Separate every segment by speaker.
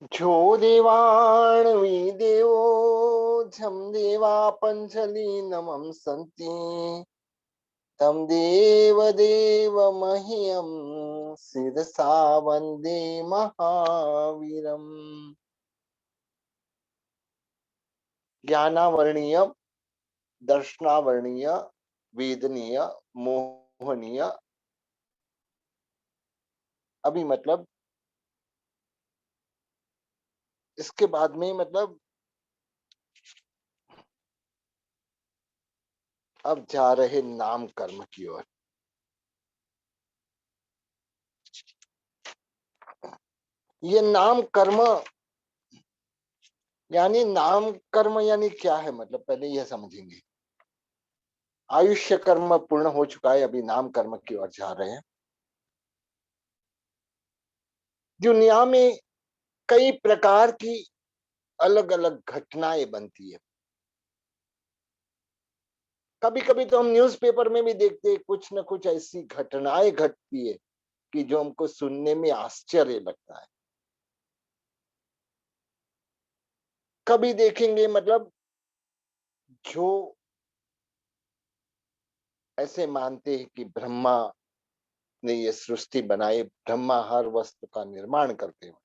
Speaker 1: जो देवाणवी देवो झम देवा पंचलीनमं सन्ति तम देव देव मह्यम शिरसा वंदे महावीरम। ज्ञानावर्णीय, दर्शनावर्णीय, वेदनीय, मोहनीय। अभी मतलब इसके बाद में मतलब अब जा रहे नाम कर्म की ओर। ये नाम कर्म यानी नाम कर्म यानी क्या है, मतलब पहले यह समझेंगे। आयुष्य कर्म पूर्ण हो चुका है, अभी नाम कर्म की ओर जा रहे हैं। दुनिया में कई प्रकार की अलग अलग घटनाएं बनती है। कभी कभी तो हम न्यूज़पेपर में भी देखते हैं, कुछ न कुछ ऐसी घटनाएं घटती है कि जो हमको सुनने में आश्चर्य लगता है। कभी देखेंगे मतलब जो ऐसे मानते हैं कि ब्रह्मा ने ये सृष्टि बनाई, ब्रह्मा हर वस्तु का निर्माण करते हैं।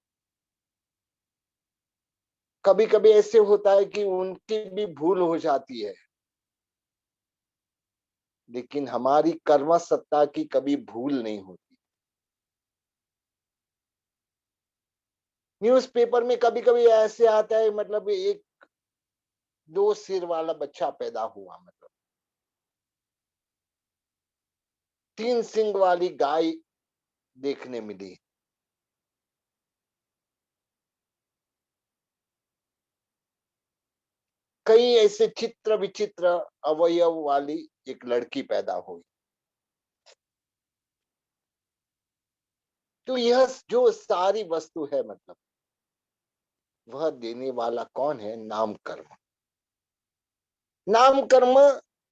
Speaker 1: कभी कभी ऐसे होता है कि उनकी भी भूल हो जाती है, लेकिन हमारी कर्म सत्ता की कभी भूल नहीं होती। न्यूज़पेपर में कभी कभी ऐसे आता है, मतलब एक दो सिर वाला बच्चा पैदा हुआ, मतलब तीन सिंग वाली गाय देखने मिली। कई ऐसे चित्र विचित्र अवयव वाली एक लड़की पैदा हुई। तो यह जो सारी वस्तु है, मतलब वह देने वाला कौन है? नाम कर्म। नाम कर्म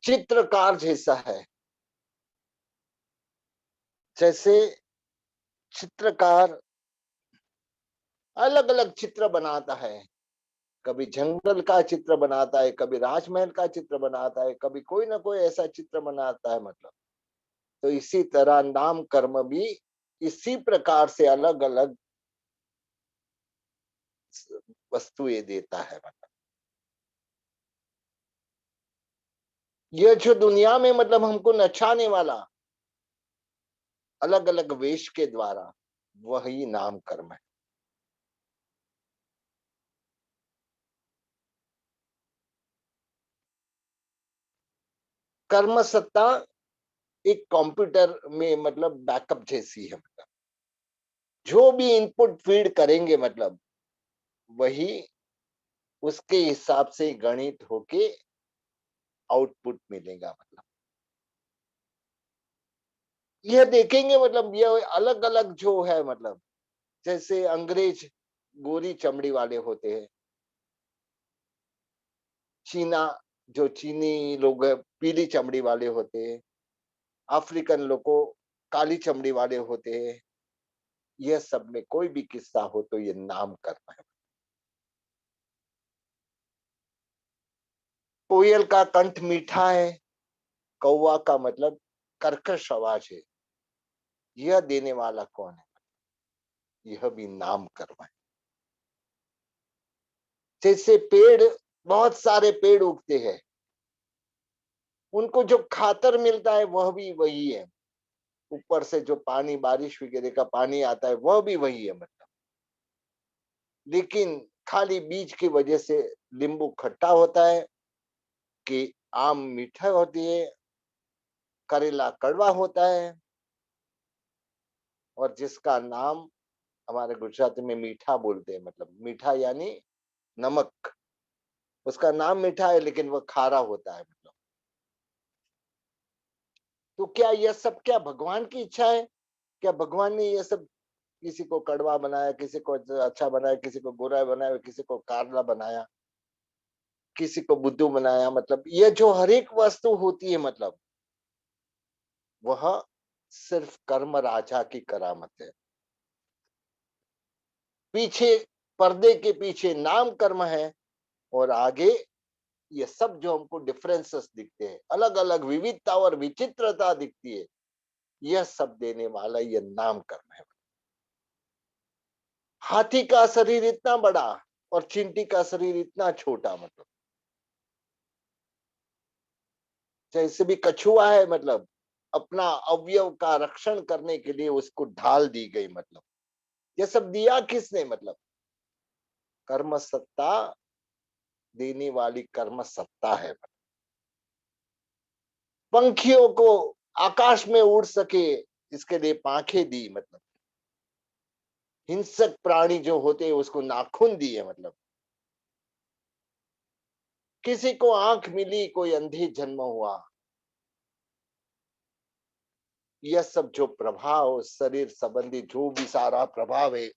Speaker 1: चित्रकार जैसा है। जैसे चित्रकार अलग अलग चित्र बनाता है, कभी जंगल का चित्र बनाता है, कभी राजमहल का चित्र बनाता है, कभी कोई ना कोई ऐसा चित्र बनाता है, मतलब। तो इसी तरह नाम कर्म भी इसी प्रकार से अलग अलग वस्तुएं देता है, मतलब। यह जो दुनिया में मतलब हमको नचाने वाला अलग अलग वेश के द्वारा, वही नाम कर्म है। कर्म सत्ता एक कंप्यूटर में मतलब बैकअप जैसी है, मतलब जो भी इनपुट फीड करेंगे, मतलब वही उसके हिसाब से गणित होके आउटपुट मिलेगा, मतलब। यह देखेंगे मतलब यह अलग अलग जो है, मतलब जैसे अंग्रेज गोरी चमड़ी वाले होते हैं, चीना जो चीनी लोग हैं, पीली चमड़ी वाले होते हैं, अफ्रीकन लोगों काली चमड़ी वाले होते हैं। यह सब में कोई भी किस्सा हो तो ये नाम कर्म है। कोयल का कंठ मीठा है, कौवा का मतलब कर्कश आवाज है। यह देने वाला कौन है? यह भी नाम कर्म है। जैसे पेड़, बहुत सारे पेड़ उगते हैं, उनको जो खातर मिलता है वह भी वही है। ऊपर से जो पानी, बारिश वगैरह का पानी आता है वह भी वही है, मतलब। लेकिन खाली बीज की वजह से नींबू खट्टा होता है, कि आम मीठा होती है, करेला कड़वा होता है। और जिसका नाम हमारे गुजराती में मीठा बोलते हैं, मतलब मीठा यानी नमक। उसका नाम मीठा है लेकिन वह खारा होता है, मतलब। तो क्या यह सब क्या भगवान की इच्छा है? क्या भगवान ने यह सब किसी को कड़वा बनाया, किसी को अच्छा बनाया, किसी को बुरा बनाया, किसी को कारला बनाया, किसी को बुद्धू बनाया? मतलब यह जो हर एक वस्तु होती है, मतलब वह सिर्फ कर्म राजा की करामत है। पीछे पर्दे के पीछे नाम कर्म है, और आगे ये सब जो हमको डिफरेंसेस दिखते हैं, अलग अलग विविधता और विचित्रता दिखती है, यह सब देने वाला ये नाम कर्म है। हाथी का शरीर इतना बड़ा और चींटी का शरीर इतना छोटा, मतलब जैसे भी कछुआ है, मतलब अपना अवयव का रक्षण करने के लिए उसको ढाल दी गई, मतलब ये सब दिया किसने? मतलब कर्म सत्ता देने वाली कर्म सत्ता है। पंखियों को आकाश में उड़ सके इसके लिए पांखें दी, मतलब हिंसक प्राणी जो होते हैं उसको नाखून दिए, मतलब किसी को आंख मिली, कोई अंधे जन्म हुआ, यह सब जो प्रभाव शरीर संबंधी जो भी सारा प्रभाव है,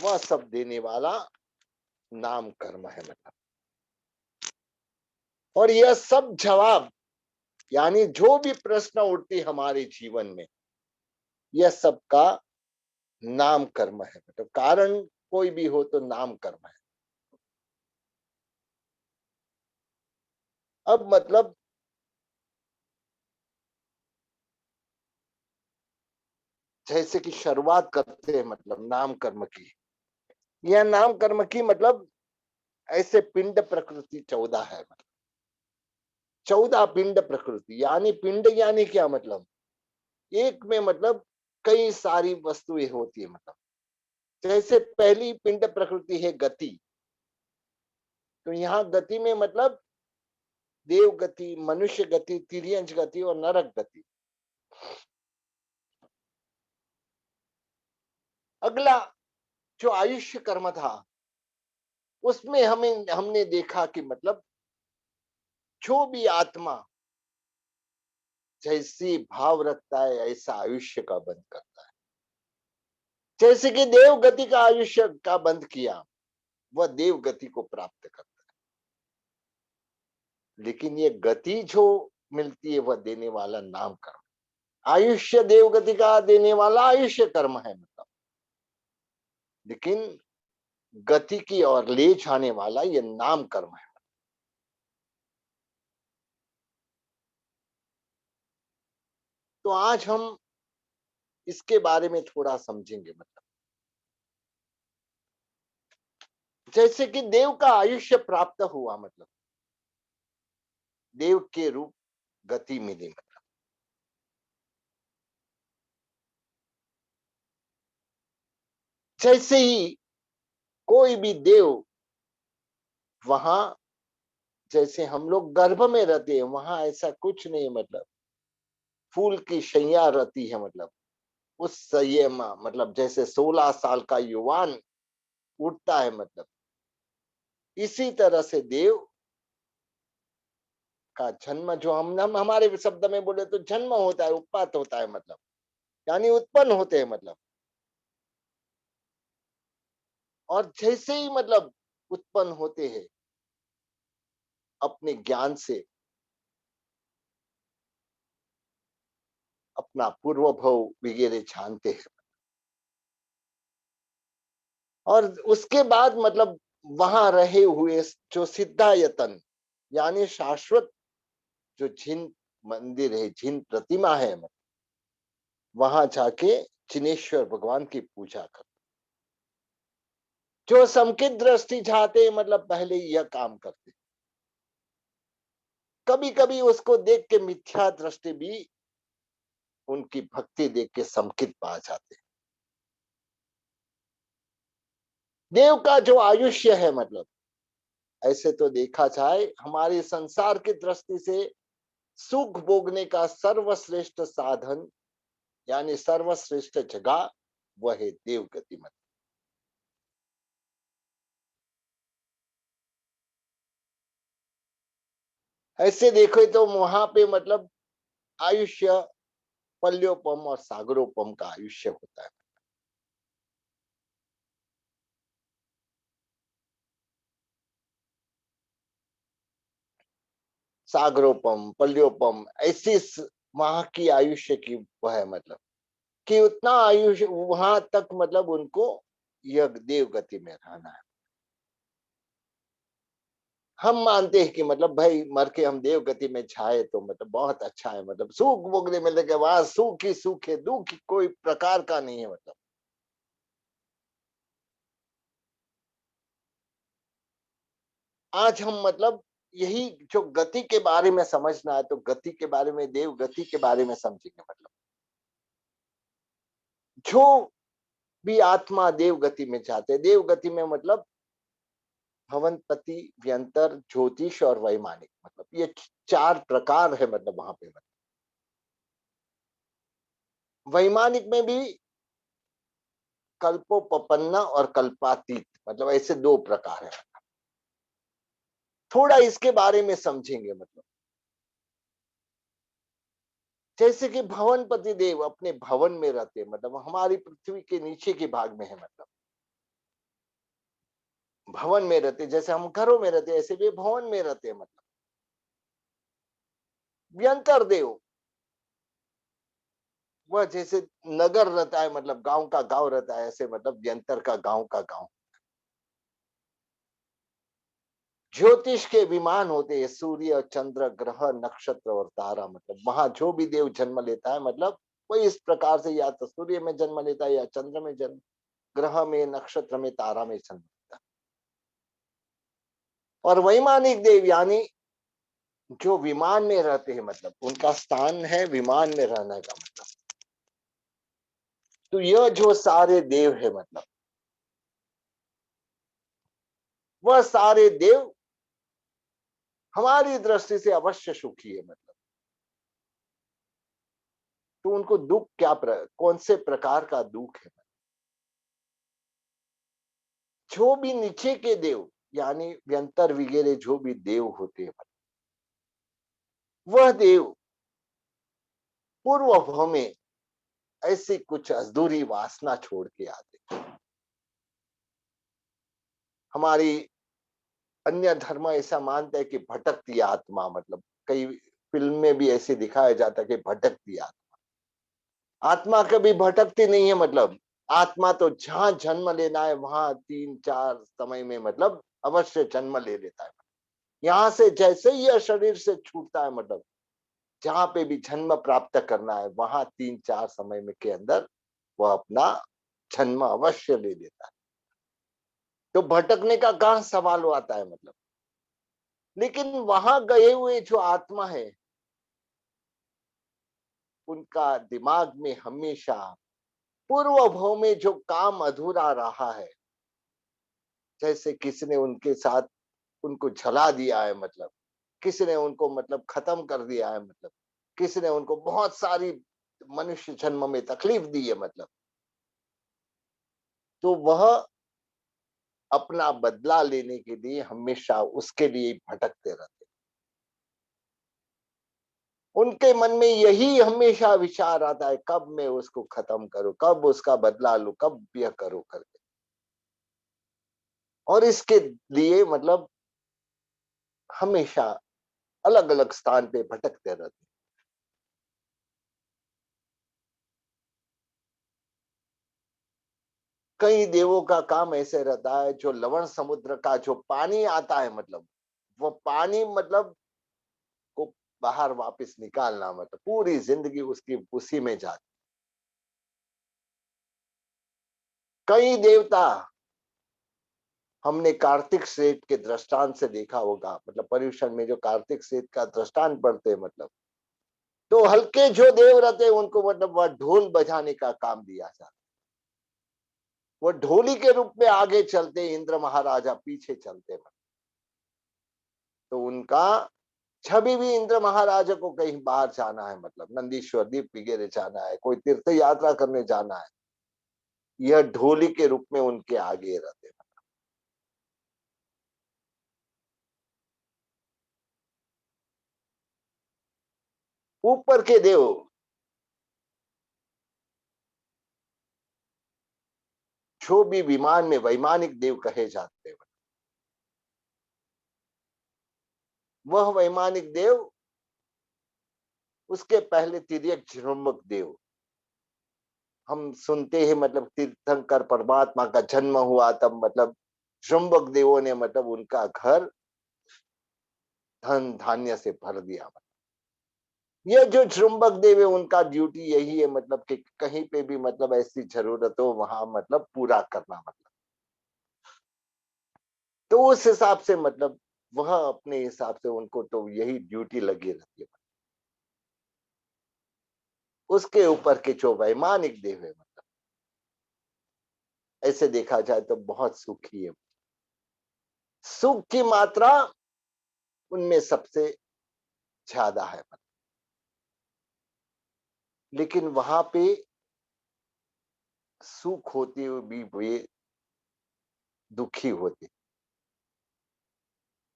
Speaker 1: वह सब देने वाला नाम कर्म है, मतलब। और यह सब जवाब, यानी जो भी प्रश्न उठती हमारे जीवन में, यह सब का नाम कर्म है, मतलब कारण कोई भी हो तो नाम कर्म है। अब मतलब जैसे कि शुरुआत करते हैं, मतलब नाम कर्म की, यह नाम कर्म की मतलब ऐसे पिंड प्रकृति 14 है, मतलब 14 पिंड प्रकृति, यानी पिंड यानी क्या? मतलब एक में मतलब कई सारी वस्तुएं होती है, मतलब जैसे पहली पिंड प्रकृति है गति, तो यहाँ गति में मतलब देव गति, मनुष्य गति, तिर्यंच गति और नरक गति। अगला जो आयुष्य कर्म था, उसमें हमने देखा कि मतलब जो भी आत्मा जैसी भाव रखता है ऐसा आयुष्य का बंध करता है। जैसे कि देव गति का आयुष्य का बंध किया, वह देव गति को प्राप्त करता है। लेकिन ये गति जो मिलती है वह देने वाला नाम कर्म, आयुष्य देव गति का देने वाला आयुष्य कर्म है, मतलब लेकिन गति की ओर ले जाने वाला ये नाम कर्म है। तो आज हम इसके बारे में थोड़ा समझेंगे, मतलब जैसे कि देव का आयुष्य प्राप्त हुआ, मतलब देव के रूप गति मिली, मतलब जैसे ही कोई भी देव वहां, जैसे हम लोग गर्भ में रहते हैं, वहां ऐसा कुछ नहीं, मतलब फूल की शैया रहती है, मतलब उस सैये में मतलब जैसे 16 साल का युवान उठता है, मतलब इसी तरह से देव का जन्म, जो हम हमारे शब्द में बोले तो जन्म होता है, उत्पात होता है, मतलब यानी उत्पन्न होते हैं, मतलब और जैसे ही मतलब उत्पन्न होते हैं अपने ज्ञान से, अपना पूर्व भव वगैरह जानते हैं, और उसके बाद मतलब वहां रहे हुए जो सिद्धायतन, यानी शाश्वत जो जिन मंदिर है, जिन प्रतिमा है, वहां जाके जिनेश्वर भगवान की पूजा कर, जो समकित दृष्टि चाहते हैं, मतलब पहले यह काम करते, कभी कभी उसको देख के मिथ्या दृष्टि भी उनकी भक्ति देख के समकित पा जाते। देव का जो आयुष्य है, मतलब ऐसे तो देखा जाए हमारी संसार की दृष्टि से सुख भोगने का सर्वश्रेष्ठ साधन, यानी सर्वश्रेष्ठ जगह, वह है देव गति, मतलब ऐसे देखो तो वहां पे मतलब आयुष्य पल्योपम और सागरोपम का आयुष्य होता है। सागरोपम, पल्योपम, ऐसी वहां की आयुष्य की वह है, मतलब कि उतना आयुष्य वहां तक मतलब उनको यह देव गति में रहना है। हम मानते हैं कि मतलब भाई मर के हम देव गति में जाए तो मतलब बहुत अच्छा है, मतलब सुख भोगने मिलने के बाद सुख ही सुख है, दुख कोई प्रकार का नहीं है। मतलब आज हम मतलब यही जो गति के बारे में समझना है तो गति के बारे में, देव गति के बारे में समझेंगे। मतलब जो भी आत्मा देव गति में जाते हैं, देव गति में मतलब भवनपति, व्यंतर, ज्योतिष और वैमानिक, मतलब ये चार प्रकार है। मतलब वहां पे मतलब वैमानिक में भी कल्पोपपन्ना और कल्पातीत, मतलब ऐसे दो प्रकार है। थोड़ा इसके बारे में समझेंगे। मतलब जैसे कि भवनपति देव अपने भवन में रहते हैं, मतलब हमारी पृथ्वी के नीचे के भाग में है। मतलब भवन में रहते, जैसे हम घरों में रहते ऐसे भी भवन में रहते हैं। मतलब व्यंतर देव वह जैसे नगर रहता है, मतलब गांव का गांव रहता है, ऐसे मतलब व्यंतर का गांव। ज्योतिष के विमान होते हैं, सूर्य, चंद्र, ग्रह, नक्षत्र और तारा। मतलब वहां जो भी देव जन्म लेता है, मतलब वो इस प्रकार से या तो सूर्य में जन्म लेता है, या चंद्र में जन्म, ग्रह में, नक्षत्र में, तारा में जन्म लेता है। और वैमानिक देव यानी जो विमान में रहते हैं, मतलब उनका स्थान है विमान में रहने का। मतलब तो यह जो सारे देव है, मतलब वह सारे देव हमारी दृष्टि से अवश्य सुखी है। मतलब तो उनको दुख क्या कौन से प्रकार का दुख है? जो भी नीचे के देव यानी व्यंतर वगैरह जो भी देव होते हैं, वह देव पूर्व भव में ऐसी कुछ अधूरी वासना छोड़ के आते। हमारी अन्य धर्म ऐसा मानता है कि भटकती आत्मा, मतलब कई फिल्म में भी ऐसे दिखाया जाता है कि भटकती आत्मा, आत्मा कभी भटकती नहीं है। मतलब आत्मा तो जहां जन्म लेना है वहां तीन चार समय में मतलब अवश्य जन्म ले लेता है। यहाँ से जैसे ही यह शरीर से छूटता है, मतलब जहां पे भी जन्म प्राप्त करना है वहां तीन चार समय में के अंदर वह अपना जन्म अवश्य ले लेता है। तो भटकने का कहाँ सवाल आता है? मतलब लेकिन वहां गए हुए जो आत्मा है, उनका दिमाग में हमेशा पूर्व भव में जो काम अधूरा रहा है, जैसे किसी ने उनके साथ उनको जला दिया है, मतलब किसी ने उनको मतलब खत्म कर दिया है, मतलब किसी ने उनको बहुत सारी मनुष्य जन्म में तकलीफ दी है, मतलब तो वह अपना बदला लेने के लिए हमेशा उसके लिए भटकते रहते। उनके मन में यही हमेशा विचार आता है, कब मैं उसको खत्म करूं, कब उसका बदला लूं, कब यह करूं करके। और इसके लिए मतलब हमेशा अलग अलग स्थान पे भटकते रहते। कई देवों का काम ऐसे रहता है, जो लवण समुद्र का जो पानी आता है, मतलब वो पानी मतलब को बाहर वापस निकालना, मतलब पूरी जिंदगी उसकी उसी में जाती। कई देवता हमने कार्तिक सेठ के दृष्टांत से देखा होगा, मतलब पर्यूषण में जो कार्तिक सेठ का दृष्टांत पढ़ते हैं, मतलब तो हल्के जो देव रहते हैं उनको मतलब वह ढोल बजाने का काम दिया जाता। वो ढोली के रूप में आगे चलते, इंद्र महाराजा पीछे चलते। तो उनका छवि भी इंद्र महाराजा को कहीं बाहर जाना है, मतलब नंदीश्वर दीप वगैरह जाना है, कोई तीर्थ यात्रा करने जाना है, यह ढोली के रूप में उनके आगे रहते। ऊपर के देव जो भी विमान में वैमानिक देव कहे जाते हैं, वह वैमानिक देव उसके पहले तिर्यक जृंभक देव, हम सुनते हैं मतलब तीर्थंकर परमात्मा का जन्म हुआ, तब मतलब शुंभक देवों ने मतलब उनका घर धन धान्य से भर दिया। ये जो शुंभक देव है उनका ड्यूटी यही है मतलब कि कहीं पे भी मतलब ऐसी जरूरत हो वहां मतलब पूरा करना, मतलब तो उस हिसाब से मतलब वह अपने हिसाब से उनको तो यही ड्यूटी लगी रहती है। उसके ऊपर के जो वैमानिक देव है मतलब ऐसे देखा जाए तो बहुत सुखी है, सुख की मात्रा उनमें सबसे ज्यादा है। लेकिन वहां पे सुख होते हुए भी वे दुखी होते,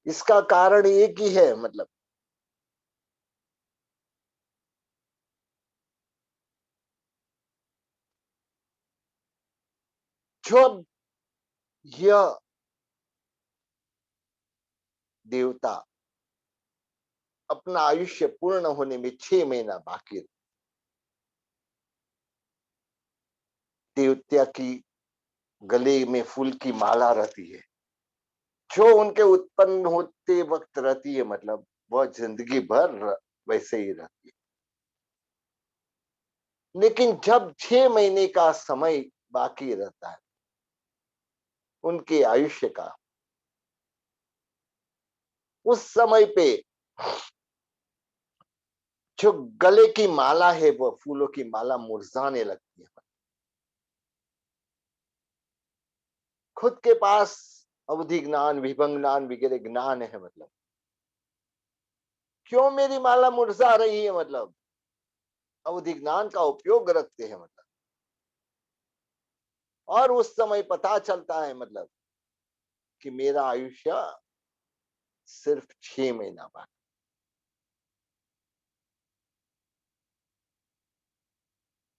Speaker 1: इसका कारण एक ही है मतलब जो यह देवता अपना आयुष्य पूर्ण होने में 6 महीना बाकी है, देवता की गले में फूल की माला रहती है जो उनके उत्पन्न होते वक्त रहती है, मतलब वह जिंदगी भर वैसे ही रहती है। लेकिन जब 6 महीने का समय बाकी रहता है उनके आयुष्य का, उस समय पे जो गले की माला है वह फूलों की माला मुरझाने लगती है। खुद के पास अवधि ज्ञान विभंग ज्ञान वगैरह ज्ञान है, मतलब क्यों मेरी माला मुरझा रही है, मतलब अवधि ज्ञान का उपयोग रखते हैं मतलब, और उस समय पता चलता है मतलब कि मेरा आयुष्य सिर्फ 6 महीना बाकी।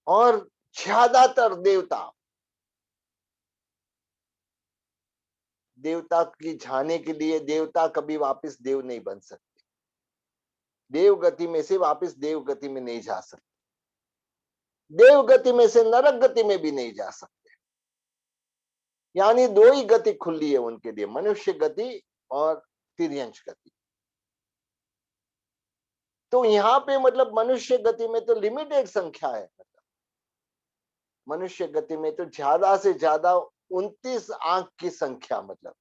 Speaker 1: और ज्यादातर देवता देवता की जाने के लिए देवता कभी वापस देव नहीं बन सकते, देव गति में से वापस देव गति में नहीं जा सकते, देव गति में से नरक गति में भी नहीं जा सकते। यानी दो ही गति खुली है उनके लिए, मनुष्य गति और तिर्यंश गति। तो यहाँ पे मतलब मनुष्य गति में तो लिमिटेड संख्या है, मतलब मनुष्य गति में तो ज्यादा से ज्यादा 29 आंख की संख्या, मतलब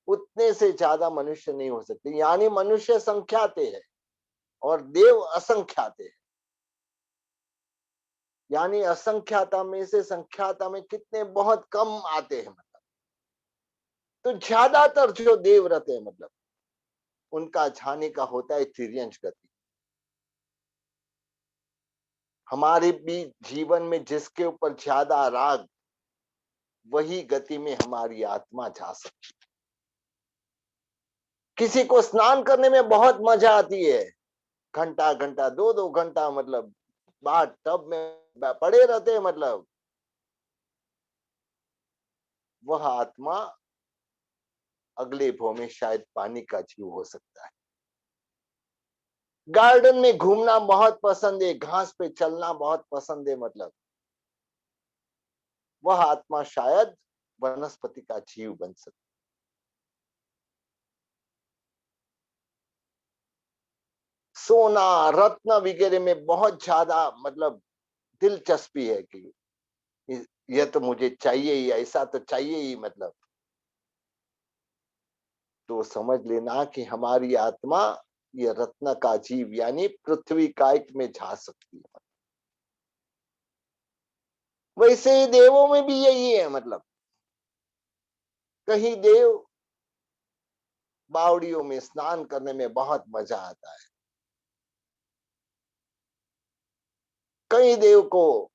Speaker 1: उतने से ज्यादा मनुष्य नहीं हो सकते। यानी मनुष्य संख्याते है और देव असंख्याते है। यानी असंख्याता में से संख्याता में कितने बहुत कम आते हैं, मतलब तो ज्यादातर जो देव रहते हैं मतलब उनका जाने का होता है तिर्यंश गति। हमारे भी जीवन में जिसके ऊपर ज्यादा राग, वही गति में हमारी आत्मा जा सकती। किसी को स्नान करने में बहुत मजा आती है, घंटा घंटा 2-2 घंटा मतलब बाहर टब में पड़े रहते हैं, मतलब वह आत्मा अगले भव में शायद पानी का जीव हो सकता है। गार्डन में घूमना बहुत पसंद है, घास पे चलना बहुत पसंद है, मतलब वह आत्मा शायद वनस्पति का जीव बन सकती। सोना रत्न वगैरह में बहुत ज्यादा मतलब दिलचस्पी है कि यह तो मुझे चाहिए ही, ऐसा तो चाहिए ही, मतलब तो समझ लेना कि हमारी आत्मा ये रत्न का जीव यानी पृथ्वी कायक में जा सकती है। वैसे ही देवों में भी यही है, मतलब कहीं देव बावड़ियों में स्नान करने में बहुत मजा आता है, कई देव को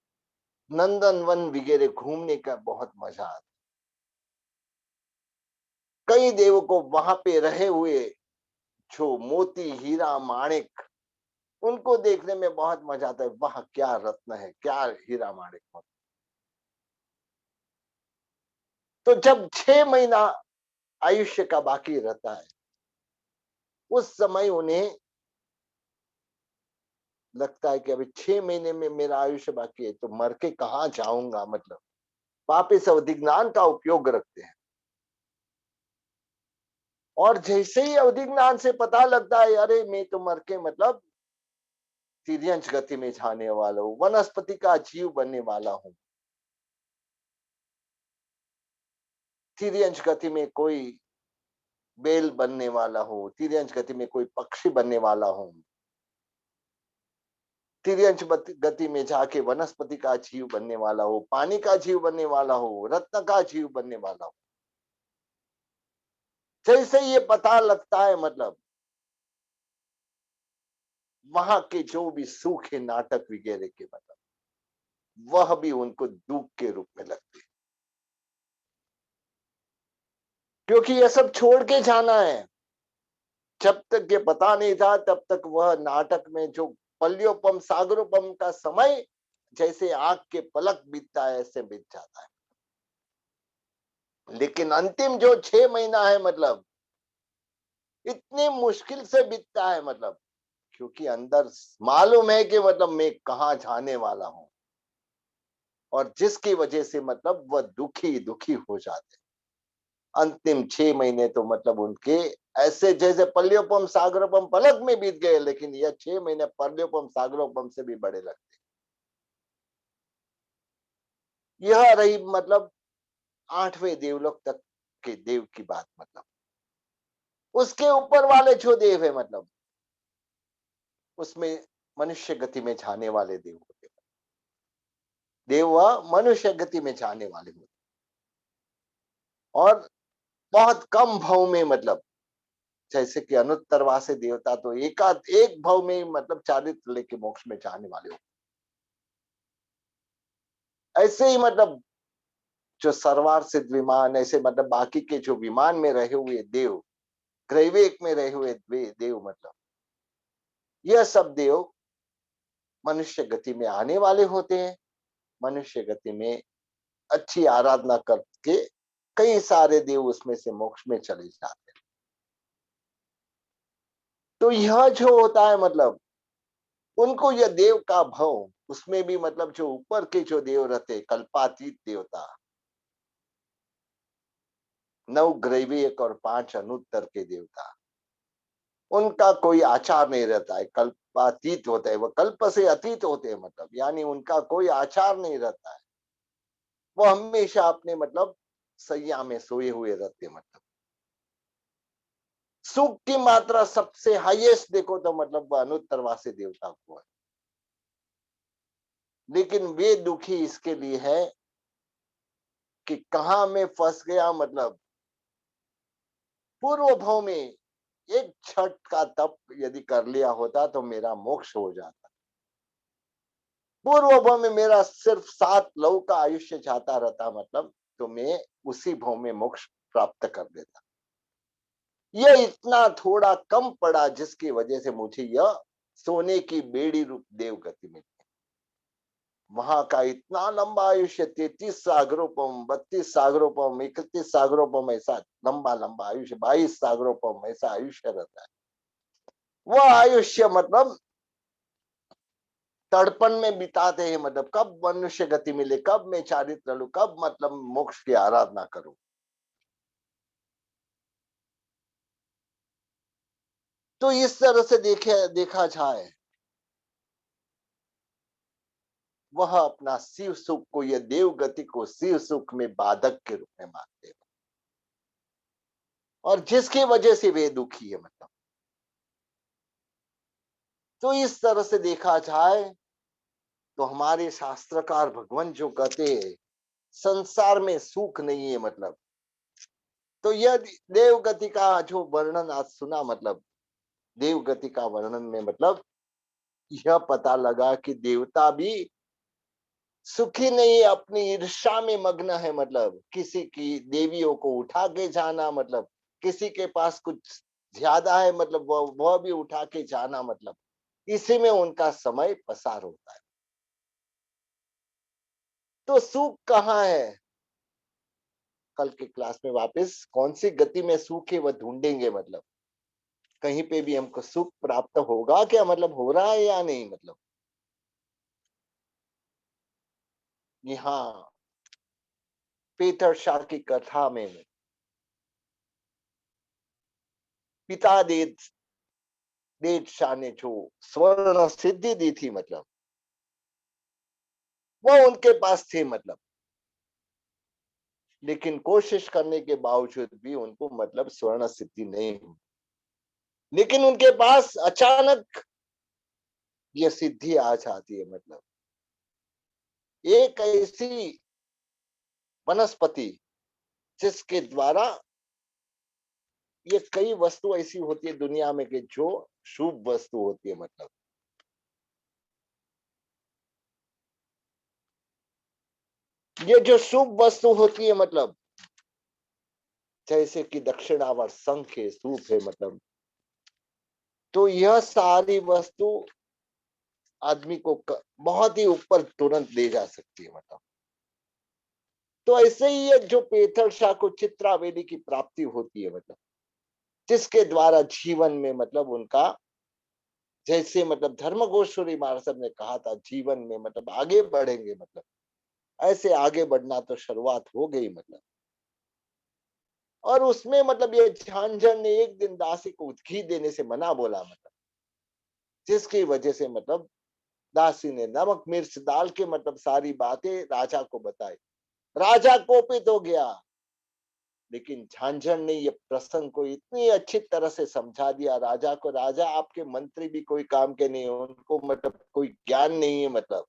Speaker 1: नंदन वन वगैरह घूमने का बहुत मजा आता है, कई देव को वहां पे रहे हुए जो मोती हीरा माणिक उनको देखने में बहुत मजा आता है। वह क्या रत्न है, क्या हीरा माणिक। तो जब 6 महीना आयुष्य का बाकी रहता है उस समय उन्हें लगता है कि अभी 6 महीने में मेरा आयुष्य बाकी है, तो मर के कहाँ जाऊंगा, मतलब वापिस अवधि ज्ञान का उपयोग रखते हैं। और जैसे ही अवधि ज्ञान से पता लगता है, अरे मैं तो मर के मतलब तिर्यंच गति में जाने वाला हूँ, वनस्पति का जीव बनने वाला हूँ, तिर्यंच गति में कोई बेल बनने वाला हूँ, तिर्यंच गति में कोई पक्षी बनने वाला हूँ, तिर्यंच गति में जाके वनस्पति का जीव बनने वाला हो, पानी का जीव बनने वाला हो, रत्न का जीव बनने वाला हो। जैसे ये पता लगता है, मतलब वहां के जो भी सूखे नाटक वगैरह के, मतलब वह भी उनको दुख के रूप में लगते हैं, क्योंकि ये सब छोड़ के जाना है। जब तक ये पता नहीं था, तब तक वह नाटक में जो पल्योपम सागरोपम का समय जैसे आंख के पलक बीतता है, ऐसे बीत जाता है। लेकिन अंतिम जो 6 महीना है, मतलब इतनी मुश्किल से बीतता है, मतलब क्योंकि अंदर मालूम है कि मतलब मैं कहाँ जाने वाला हूँ, और जिसकी वजह से मतलब वह दुखी दुखी हो जाते हैं। अंतिम 6 महीने तो मतलब उनके ऐसे जैसे पल्योपम सागरोपम पलक में बीत गए, लेकिन यह 6 महीने पल्योपम सागरोपम से भी बड़े लगते। यह रही मतलब 8वें देवलोक तक के देव की बात। मतलब उसके ऊपर वाले जो देव है, मतलब उसमें मनुष्य गति में जाने वाले देव होते हैं। देव वह मनुष्य गति में जाने वाले होते हैं, और बहुत कम भाव में, मतलब जैसे कि अनुत्तरवासी देवता तो एक भाव में ही मतलब चारित्र लेके मोक्ष में जाने वाले हो। ऐसे ही मतलब जो सर्वार सिद्ध विमान, ऐसे मतलब बाकी के जो विमान में रहे हुए देव, ग्रैवेक में रहे हुए देव, मतलब यह सब देव मनुष्य गति में आने वाले होते हैं। मनुष्य गति में अच्छी आराधना करके कई सारे देव उसमें से मोक्ष में चले जाते हैं। तो यह जो होता है, मतलब उनको यह देव का भाव, उसमें भी मतलब जो ऊपर के जो देव रहते, कल्पातीत देवता, 9 ग्रैविक और 5 अनुत्तर के देवता, उनका कोई आचार नहीं रहता है, कल्पातीत होता है, वो कल्प से अतीत होते हैं, मतलब यानी उनका कोई आचार नहीं रहता है। वो हमेशा अपने मतलब सैया में सोए हुए रहते हैं। मतलब सुख की मात्रा सबसे हाईएस्ट देखो तो मतलब वह अनुत्तरवासी देवता को है। लेकिन वे दुखी इसके लिए है कि कहा मैं फंस गया, मतलब पूर्व भाव में एक छठ का तप यदि कर लिया होता तो मेरा मोक्ष हो जाता। पूर्व भाव में मेरा सिर्फ 7 लव का आयुष्य जाता रहता, मतलब तो मैं उसी भाव में मोक्ष प्राप्त कर लेता। यह इतना थोड़ा कम पड़ा, जिसकी वजह से मुझे यह सोने की बेड़ी रूप देव गति मिली। वहां का इतना लंबा आयुष्य, 33 सागरोपम, 32 सागरोपम, 31 सागरोपम, ऐसा लंबा लंबा आयुष्य, 22 सागरोपम, ऐसा आयुष्य रहता है। वह आयुष्य मतलब तड़पन में बिताते हैं, मतलब कब मनुष्य गति मिले, कब मैं चारित्र लूं, कब मतलब मोक्ष की आराधना करूं। तो इस तरह से देखा जाए, वह अपना शिव सुख को, या देव गति को शिव सुख में बाधक के रूप में मानते हैं, और जिसकी वजह से वे दुखी है। मतलब तो इस तरह से देखा जाए, तो हमारे शास्त्रकार भगवान जो कहते हैं संसार में सुख नहीं है, मतलब तो यह देव गति का जो वर्णन आज सुना, मतलब देव गति का वर्णन में मतलब यह पता लगा कि देवता भी सुखी नहीं, अपनी ईर्ष्या में मग्न है। मतलब किसी की देवियों को उठा के जाना, मतलब किसी के पास कुछ ज्यादा है, मतलब वह भी उठा के जाना, मतलब इसी में उनका समय पसार होता है। तो सुख कहाँ है? कल के क्लास में वापस कौन सी गति में सुख है वह ढूंढेंगे। मतलब कहीं पे भी हमको सुख प्राप्त होगा क्या, मतलब हो रहा है या नहीं, मतलब यहाँ पीतर शाह की कथा में पिता देव शाह ने जो स्वर्ण सिद्धि दी थी, मतलब वो उनके पास थी, मतलब लेकिन कोशिश करने के बावजूद भी उनको मतलब स्वर्ण सिद्धि नहीं हुई। लेकिन उनके पास अचानक ये सिद्धि आ जाती है, मतलब एक ऐसी वनस्पति जिसके द्वारा ये कई वस्तु ऐसी होती है दुनिया में कि जो शुभ वस्तु होती है, मतलब ये जो शुभ वस्तु होती है, मतलब जैसे कि दक्षिणावर्त शंख है, सूप है, मतलब तो यह सारी वस्तु आदमी को बहुत ही ऊपर तुरंत ले जा सकती है, मतलब तो ऐसे ही ये जो पेथर शाह को चित्रावेदी की प्राप्ति होती है, मतलब जिसके द्वारा जीवन में मतलब उनका, जैसे मतलब धर्म गोस्वामी महाराज साहब ने कहा था, जीवन में मतलब आगे बढ़ेंगे, मतलब ऐसे आगे बढ़ना तो शुरुआत हो गई, मतलब और उसमें मतलब ये झांझर ने एक दिन दासी को घी देने से मना बोला, मतलब जिसकी वजह से मतलब दासी ने नमक मिर्च डाल के मतलब सारी बातें राजा को बताई। राजा कोपित हो गया, लेकिन झांझर ने ये प्रसंग को इतनी अच्छी तरह से समझा दिया राजा को, राजा आपके मंत्री भी कोई काम के नहीं है, उनको मतलब कोई ज्ञान नहीं है, मतलब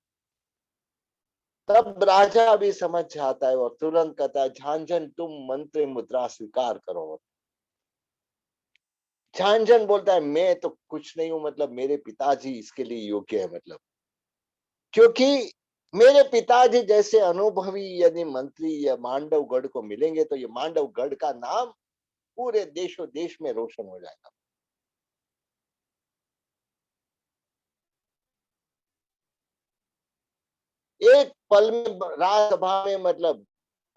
Speaker 1: तब राजा भी समझ जाता है और तुरंत कहता है, झांझन तुम मंत्री मुद्रा स्वीकार करो। झांझन बोलता है, मैं तो कुछ नहीं हूं, मतलब मेरे पिताजी इसके लिए योग्य है, मतलब क्योंकि मेरे पिताजी जैसे अनुभवी यदि मंत्री या मांडवगढ़ को मिलेंगे तो ये मांडवगढ़ का नाम पूरे देशों देश में रोशन हो जाएगा। एक पल में राज्यसभा में मतलब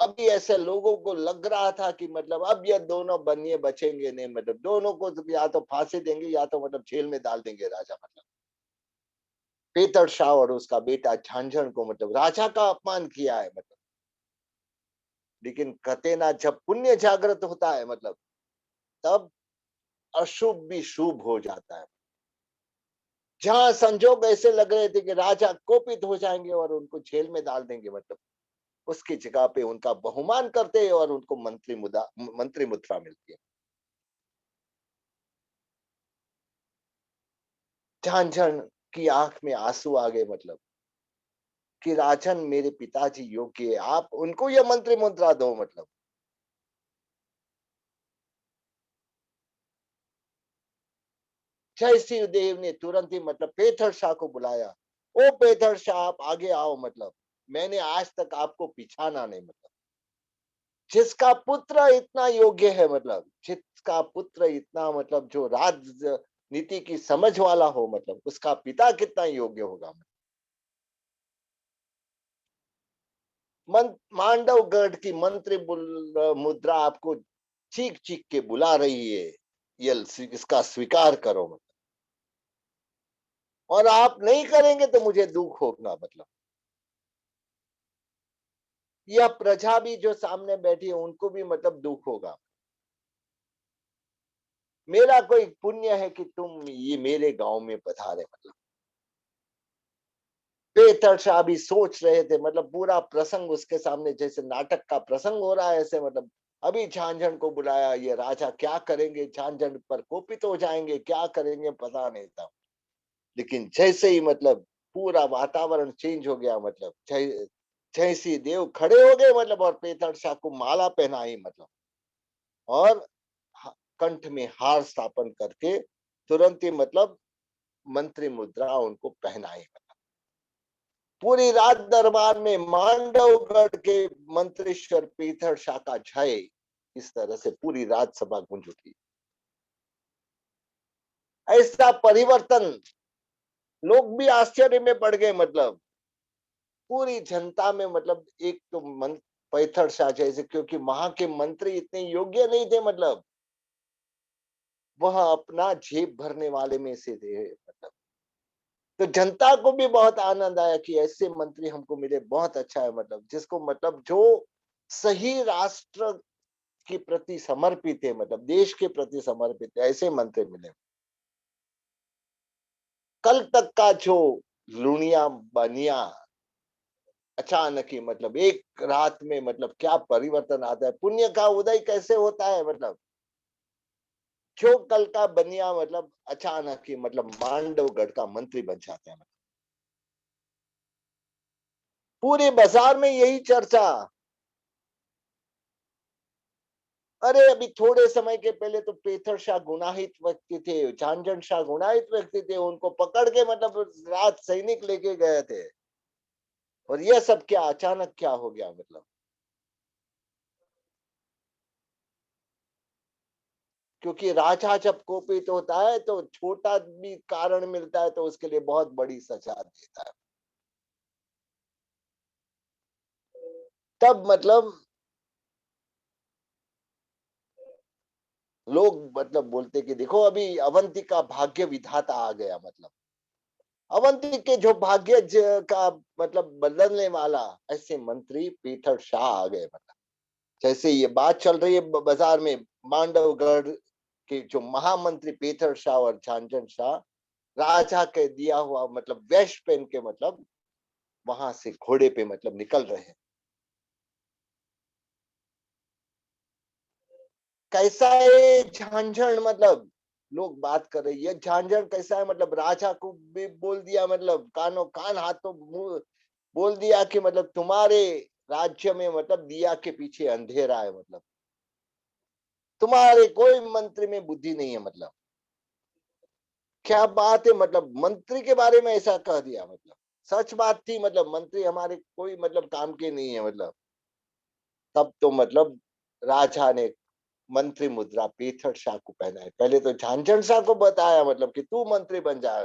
Speaker 1: अभी ऐसे लोगों को लग रहा था कि मतलब अब ये दोनों बनिए बचेंगे नहीं, मतलब दोनों को तो या तो फांसी देंगे या तो मतलब जेल में डाल देंगे राजा, मतलब पेतर शाह और उसका बेटा झांझण को मतलब राजा का अपमान किया है, मतलब लेकिन कहते ना जब पुण्य जागृत होता है, मतलब तब अशुभ भी शुभ हो जाता है। जहां संजोग ऐसे लग रहे थे कि राजा कोपित हो जाएंगे और उनको जेल में डाल देंगे, मतलब उसकी जगह पे उनका बहुमान करते हैं और उनको मंत्री मुद्रा मिलती है। झांझन की आंख में आंसू आ गए, मतलब कि राजन मेरे पिताजी योग्य है, आप उनको यह मंत्री मुद्रा दो, मतलब जय सिंह देव ने तुरंत ही मतलब पेथर शाह को बुलाया। ओ पेथर शाह आप आगे आओ, मतलब मैंने आज तक आपको पिछाना नहीं, मतलब जिसका पुत्र इतना योग्य है, मतलब जिसका पुत्र इतना मतलब जो राजनीति की समझ वाला हो, मतलब उसका पिता कितना योग्य होगा। मांडवगढ़ की मंत्री मुद्रा आपको चीख चीख के बुला रही है, ये इसका स्वीकार करो, मतलब और आप नहीं करेंगे तो मुझे दुख होगा, मतलब यह प्रजा भी जो सामने बैठी है उनको भी मतलब दुख होगा। मेरा कोई पुण्य है कि तुम ये मेरे गांव में पधारे, मतलब बेतरशा भी सोच रहे थे, मतलब पूरा प्रसंग उसके सामने जैसे नाटक का प्रसंग हो रहा है, ऐसे मतलब अभी झांझन को बुलाया, ये राजा क्या करेंगे, झांझन पर कोपित हो जाएंगे, क्या करेंगे पता नहीं था। लेकिन जैसे ही मतलब पूरा वातावरण चेंज हो गया, मतलब जैसी देव खड़े हो गए, मतलब और पेतड़ शाह को माला पहनाई, मतलब और कंठ में हार स्थापन करके तुरंत ही मतलब मंत्री मुद्रा उनको पहनाई। पूरी रात दरबार में मांडवगढ़ के मंत्रेश्वर पीथर शाह का जय, इस तरह से पूरी राज्यसभा गूंज उठी। ऐसा परिवर्तन, लोग भी आश्चर्य में पड़ गए, मतलब पूरी जनता में, मतलब एक तो पैथर शाह जैसे, क्योंकि वहां के मंत्री इतने योग्य नहीं थे, मतलब वह अपना जेब भरने वाले में से थे, मतलब तो जनता को भी बहुत आनंद आया कि ऐसे मंत्री हमको मिले, बहुत अच्छा है, मतलब जिसको मतलब जो सही राष्ट्र के प्रति समर्पित है, मतलब देश के प्रति समर्पित है, ऐसे मंत्री मिले। कल तक का जो लुनिया बनिया, अचानक ही मतलब एक रात में मतलब क्या परिवर्तन आता है, पुण्य का उदय कैसे होता है, मतलब जो कल का बनिया मतलब अचानक ही मतलब मांडवगढ़ का मंत्री बन जाते हैं। पूरे बाजार में यही चर्चा। अरे अभी थोड़े समय के पहले तो पेथर शाह गुनाहित व्यक्ति थे, झांझन शाह गुनाहित व्यक्ति थे, उनको पकड़ के मतलब रात सैनिक लेके गए थे, और ये सब क्या अचानक क्या हो गया, मतलब क्योंकि राजा जब कोपित होता है तो छोटा भी कारण मिलता है तो उसके लिए बहुत बड़ी सजा देता है। तब मतलब लोग मतलब बोलते कि देखो अभी अवंती का भाग्य विधाता आ गया, मतलब अवंती के जो भाग्य का मतलब बदलने वाला ऐसे मंत्री पीटर शाह आ गए, मतलब जैसे ये बात चल रही है बाजार में, मांडवगढ़ के जो महामंत्री पीटर शाह और झांझन शाह राजा के दिया हुआ मतलब वेश पहन के मतलब वहां से घोड़े पे मतलब निकल रहे हैं। कैसा है झांझन, मतलब लोग बात कर रहे हैं झांझन कैसा है, मतलब राजा को भी बोल दिया, मतलब कानों कान हाथों मुंह बोल दिया कि मतलब तुम्हारे राज्य में मतलब दिया के पीछे अंधेरा है, मतलब तुम्हारे कोई मंत्री में बुद्धि नहीं है, मतलब क्या बात है, मतलब मंत्री के बारे में ऐसा कह दिया, मतलब सच बात थी, मतलब मंत्री हमारे कोई मतलब काम के नहीं है, मतलब तब तो मतलब राजा ने मंत्री मुद्रा पीथर शाह को पहनाए, पहले तो झांझन शाह को बताया मतलब कि तू मंत्री बन जा,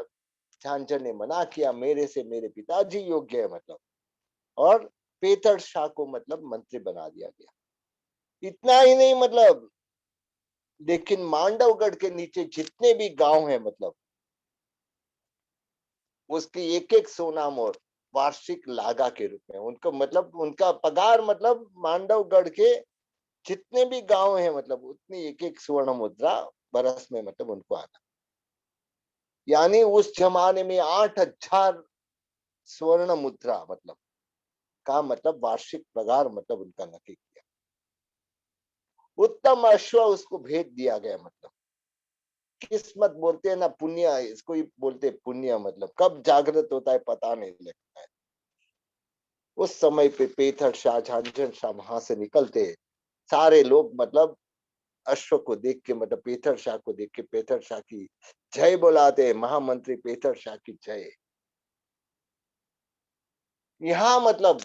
Speaker 1: झांझन ने मना किया, मेरे से मेरे पिताजी योग्य है, मतलब और पीथर शाह को मतलब मंत्री बना दिया गया। इतना ही नहीं, मतलब लेकिन मांडवगढ़ के नीचे जितने भी गांव हैं, मतलब उसकी एक एक सोनाम और वार्षिक लागा के रूप में उनको मतलब उनका पगार मतलब मांडवगढ़ के जितने भी गांव हैं मतलब उतनी एक एक स्वर्ण मुद्रा बरस में मतलब उनको आता, यानी उस जमाने में 8,000 स्वर्ण मुद्रा मतलब का मतलब वार्षिक पगार मतलब उनका नक्की किया। उत्तम अश्व उसको भेज दिया गया, मतलब किस्मत बोलते हैं ना, पुण्य, इसको ही बोलते हैं पुण्य, मतलब कब जागृत होता है पता नहीं लगता है। उस समय पे पेथर शाह झांझन शाह वहां से निकलते, सारे लोग मतलब अश्व को देख के मतलब पेथर शाह को देख के पेथर शाह की जय बुलाते हैं, महामंत्री पेथर शाह की जय। यहाँ मतलब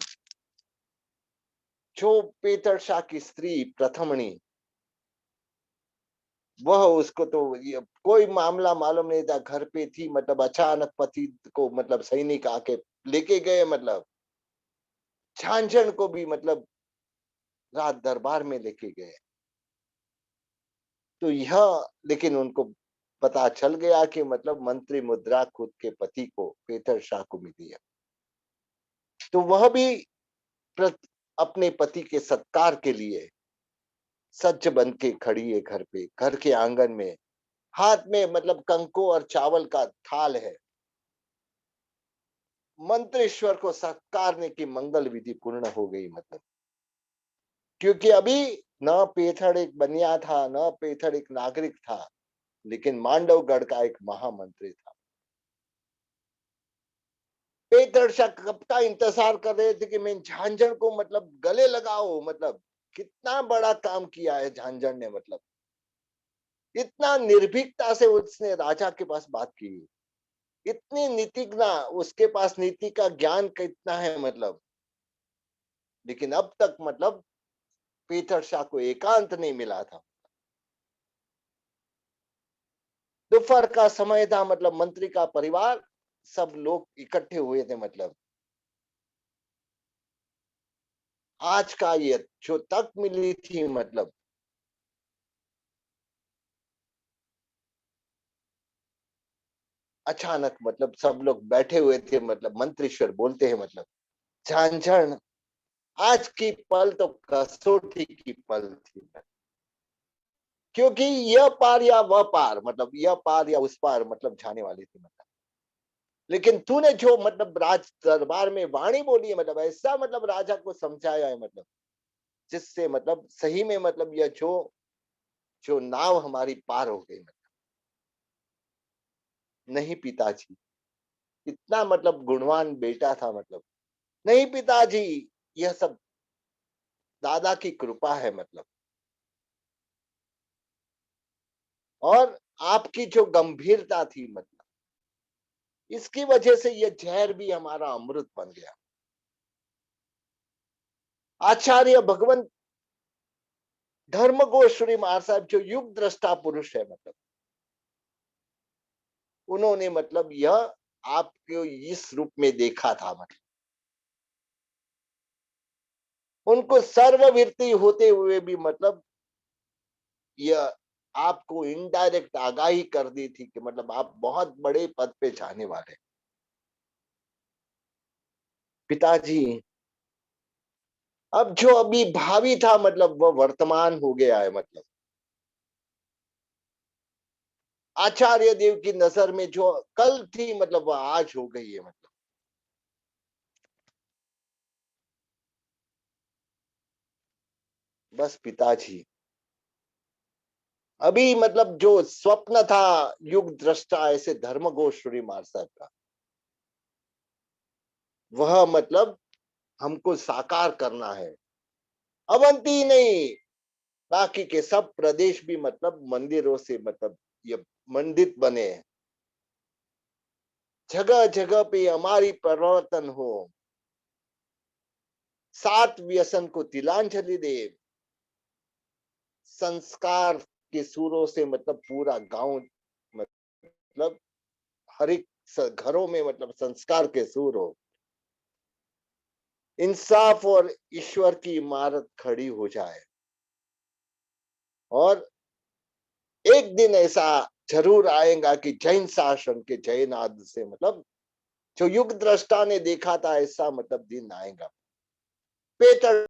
Speaker 1: जो पेथर शाह की स्त्री प्रथमणी, वह उसको तो ये कोई मामला मालूम नहीं था, घर पे थी, मतलब अचानक पति को मतलब सैनिक आके लेके गए, मतलब झांझन को भी मतलब रात दरबार में लेके गए। तो यह लेकिन उनको पता चल गया कि मतलब मंत्री मुद्रा खुद के पति को पेथर शाह को मिली है, तो वह भी अपने पति के सत्कार के लिए सज्ज बन के खड़ी है घर पे, घर के आंगन में, हाथ में मतलब कंको और चावल का थाल है, मंत्रेश्वर को सत्कारने की मंगल विधि पूर्ण हो गई, मतलब क्योंकि अभी न पेथड़ एक बनिया था, न पेथड़ एक नागरिक था, लेकिन मांडवगढ़ का एक महामंत्री था। पेथड़ शाह कब का इंतजार कर रहे थे कि मैं झांझन को मतलब गले लगाओ, मतलब कितना बड़ा काम किया है झांझन ने, मतलब इतना निर्भीकता से उसने राजा के पास बात की, इतनी नीतिज्ञ, उसके पास नीति का ज्ञान कितना है, मतलब लेकिन अब तक मतलब पीटर शाह को एकांत नहीं मिला था। दोपहर का समय था, मतलब मंत्री का परिवार सब लोग इकट्ठे हुए थे, मतलब आज का ये जो तक मिली थी, मतलब अचानक मतलब सब लोग बैठे हुए थे, मतलब मंत्रीश्वर बोलते हैं मतलब, झांझण, आज की पल तो कसौटी की पल थी। क्योंकि यह पार या वह पार, मतलब यह पार या उस पार मतलब जाने वाली थी मतलब। लेकिन तूने जो मतलब राज दरबार में वाणी बोली है, मतलब ऐसा मतलब राजा को समझाया है मतलब, जिससे मतलब सही में मतलब यह जो जो नाव हमारी पार हो गई मतलब। नहीं पिताजी, इतना मतलब गुणवान बेटा था मतलब। नहीं पिताजी, यह सब दादा की कृपा है मतलब। और आपकी जो गंभीरता थी मतलब, इसकी वजह से यह जहर भी हमारा अमृत बन गया। आचार्य भगवंत धर्म गोश्री महाराज साहब जो युग दृष्टा पुरुष है मतलब, उन्होंने मतलब यह आपको इस रूप में देखा था मतलब। उनको सर्ववीरती होते हुए भी मतलब यह आपको इनडायरेक्ट आगाही कर दी थी कि मतलब आप बहुत बड़े पद पे जाने वाले। पिताजी, अब जो अभी भावी था मतलब वह वर्तमान हो गया है मतलब। आचार्य देव की नजर में जो कल थी मतलब वह आज हो गई है मतलब। बस पिताजी, अभी मतलब जो स्वप्न था युग दृष्टा ऐसे धर्मघोष श्री मार साहब का, वह मतलब हमको साकार करना है। अवंती ही नहीं, बाकी के सब प्रदेश भी मतलब मंदिरों से मतलब ये मंडित बने, जगह जगह पे हमारी परिवर्तन हो, सात व्यसन को तिलांजलि दे, संस्कार के सूरों से मतलब पूरा गांव मतलब हर एक घरों में मतलब संस्कार के सूर हो, इंसाफ और ईश्वर की इमारत खड़ी हो जाए। और एक दिन ऐसा जरूर आएगा कि जैन शासन के जैनाद से मतलब जो युग दृष्टा ने देखा था ऐसा मतलब दिन आएगा। पेटर